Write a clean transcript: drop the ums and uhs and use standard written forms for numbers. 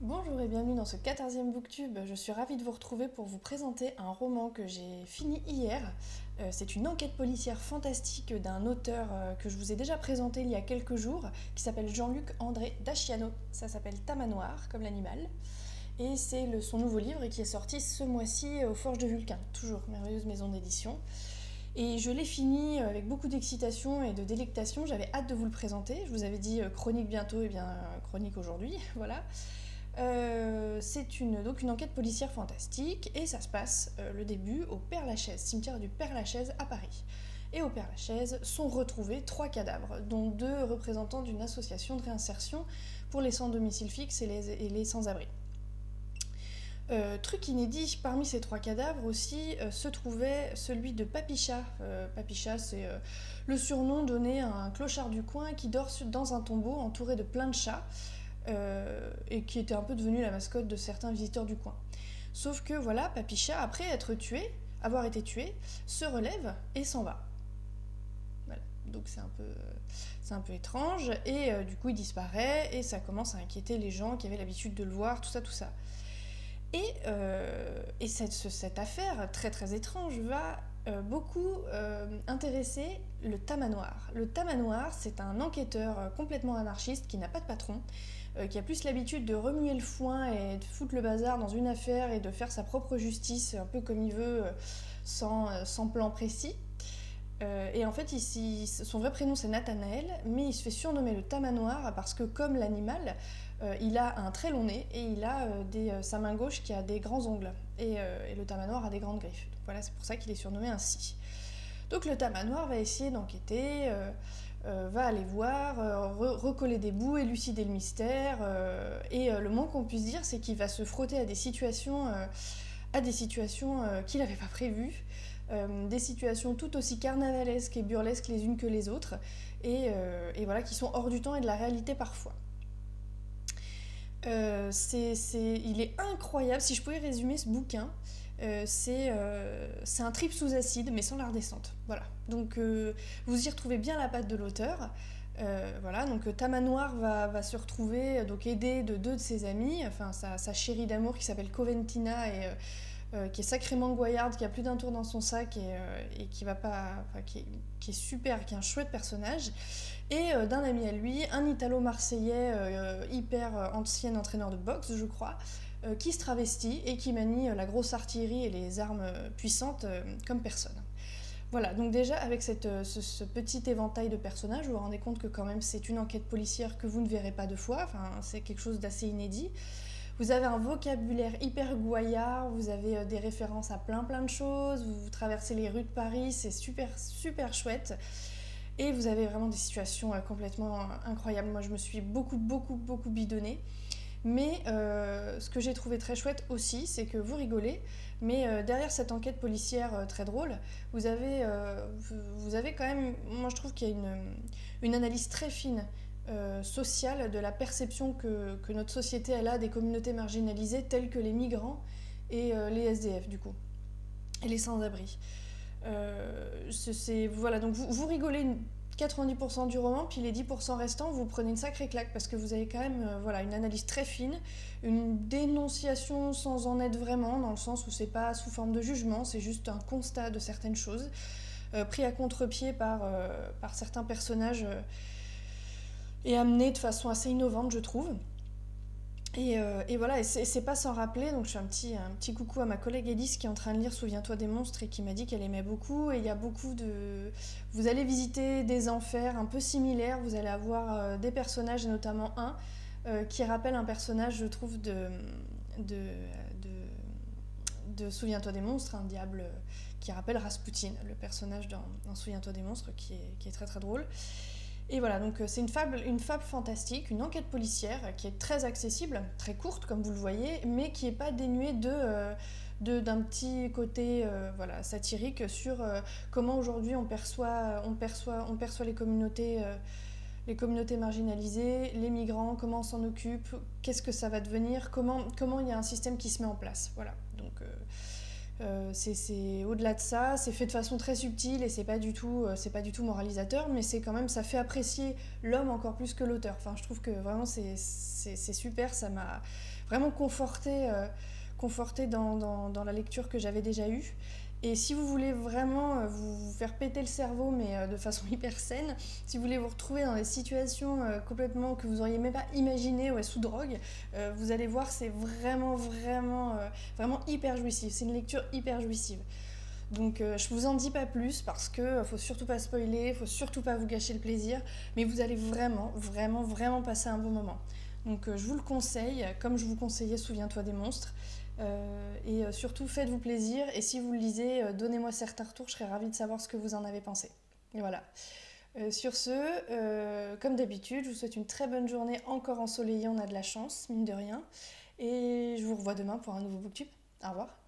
Bonjour et bienvenue dans ce 14e Booktube. Je suis ravie de vous retrouver pour vous présenter un roman que j'ai fini hier. C'est une enquête policière fantastique d'un auteur que je vous ai déjà présenté il y a quelques jours, qui s'appelle Jean-Luc André Daciano. Ça s'appelle Tamanoir, comme l'animal. Et c'est son nouveau livre qui est sorti ce mois-ci aux Forges de Vulcain. Toujours merveilleuse maison d'édition. Et je l'ai fini avec beaucoup d'excitation et de délectation. J'avais hâte de vous le présenter. Je vous avais dit chronique bientôt, et bien chronique aujourd'hui. Voilà. Donc une enquête policière fantastique et ça se passe le début au Père-Lachaise, cimetière du Père-Lachaise à Paris. Et au Père-Lachaise sont retrouvés 3 cadavres, dont 2 représentants d'une association de réinsertion pour les sans domicile fixe et les sans-abri. Truc inédit, parmi ces 3 cadavres aussi se trouvait celui de Papicha. Papicha, c'est le surnom donné à un clochard du coin qui dort dans un tombeau entouré de plein de chats. Et qui était un peu devenu la mascotte de certains visiteurs du coin. Sauf que voilà, Papicha, après avoir été tué, se relève et s'en va. Voilà. Donc c'est un peu étrange, et du coup il disparaît, et ça commence à inquiéter les gens qui avaient l'habitude de le voir, tout ça, tout ça. Et cette affaire très très étrange va beaucoup intéresser le Tamanoir. Le Tamanoir, c'est un enquêteur complètement anarchiste qui n'a pas de patron, qui a plus l'habitude de remuer le foin et de foutre le bazar dans une affaire et de faire sa propre justice un peu comme il veut, sans plan précis. Et en fait, son vrai prénom c'est Nathanaël, mais il se fait surnommer le Tamanoir parce que, comme l'animal, il a un très long nez et il a sa main gauche qui a des grands ongles. Et le Tamanoir a des grandes griffes. Donc voilà, c'est pour ça qu'il est surnommé ainsi. Donc le Tamanoir va essayer d'enquêter, va aller voir, recoller des bouts, élucider le mystère. Et le moins qu'on puisse dire, c'est qu'il va se frotter à des situations qu'il n'avait pas prévues. Des situations tout aussi carnavalesques et burlesques les unes que les autres, et voilà, qui sont hors du temps et de la réalité parfois. Il est incroyable. Si je pouvais résumer ce bouquin, c'est un trip sous acide, mais sans la redescente. Voilà. Donc vous y retrouvez bien la patte de l'auteur. Voilà, donc Tamanoir va se retrouver donc aidé de 2 de ses amis, enfin sa chérie d'amour qui s'appelle Coventina, et qui est sacrément goyarde, qui a plus d'un tour dans son sac, et qui va pas, enfin, qui est super, qui est un chouette personnage, et d'un ami à lui, un Italo-marseillais hyper ancien entraîneur de boxe, je crois, qui se travestit et qui manie la grosse artillerie et les armes puissantes comme personne. Voilà, donc déjà avec ce petit éventail de personnages, vous vous rendez compte que quand même c'est une enquête policière que vous ne verrez pas 2 fois, enfin, c'est quelque chose d'assez inédit. Vous avez un vocabulaire hyper gouaillard, vous avez des références à plein de choses, vous traversez les rues de Paris, c'est super super chouette. Et vous avez vraiment des situations complètement incroyables. Moi je me suis beaucoup bidonnée. Mais ce que j'ai trouvé très chouette aussi, c'est que vous rigolez, mais derrière cette enquête policière très drôle, vous avez quand même, moi je trouve qu'il y a une analyse très fine sociale de la perception que notre société elle a des communautés marginalisées telles que les migrants et les SDF du coup, et les sans-abri. Voilà, donc vous rigolez 90% du roman, puis les 10% restants, vous prenez une sacrée claque parce que vous avez quand même voilà, une analyse très fine, une dénonciation sans en être vraiment, dans le sens où c'est pas sous forme de jugement, c'est juste un constat de certaines choses, pris à contre-pied par certains personnages, et amené de façon assez innovante, je trouve. Et voilà, et c'est pas sans rappeler, donc je fais un petit coucou à ma collègue Elise qui est en train de lire Souviens-toi des monstres et qui m'a dit qu'elle aimait beaucoup. Et il y a beaucoup de. Vous allez visiter des enfers un peu similaires, vous allez avoir des personnages, et notamment un qui rappelle un personnage, je trouve, de, de Souviens-toi des monstres, un diable qui rappelle Rasputin, le personnage dans Souviens-toi des monstres, qui est très très drôle. Et voilà, donc c'est une fable fantastique, une enquête policière qui est très accessible, très courte comme vous le voyez, mais qui n'est pas dénuée d'un petit côté voilà, satirique sur comment aujourd'hui on perçoit les communautés marginalisées, les migrants, comment on s'en occupe, qu'est-ce que ça va devenir, comment il y a un système qui se met en place. Voilà, donc C'est au-delà de ça, c'est fait de façon très subtile et c'est pas du tout moralisateur, mais c'est quand même, ça fait apprécier l'homme encore plus que l'auteur. Enfin, je trouve que vraiment c'est super, ça m'a vraiment conforté dans la lecture que j'avais déjà eue. Et si vous voulez vraiment vous faire péter le cerveau, mais de façon hyper saine, si vous voulez vous retrouver dans des situations complètement que vous auriez même pas imaginées, ouais, sous drogue, vous allez voir, c'est vraiment hyper jouissif. C'est une lecture hyper jouissive. Donc je vous en dis pas plus parce que faut surtout pas spoiler, faut surtout pas vous gâcher le plaisir, mais vous allez vraiment passer un bon moment. Donc je vous le conseille, comme je vous conseillais Souviens-toi des monstres. Et surtout faites-vous plaisir et si vous le lisez, donnez-moi certains retours, je serais ravie de savoir ce que vous en avez pensé. Et voilà. Sur ce, comme d'habitude, je vous souhaite une très bonne journée encore ensoleillée, on a de la chance, mine de rien. Et je vous revois demain pour un nouveau booktube. Au revoir.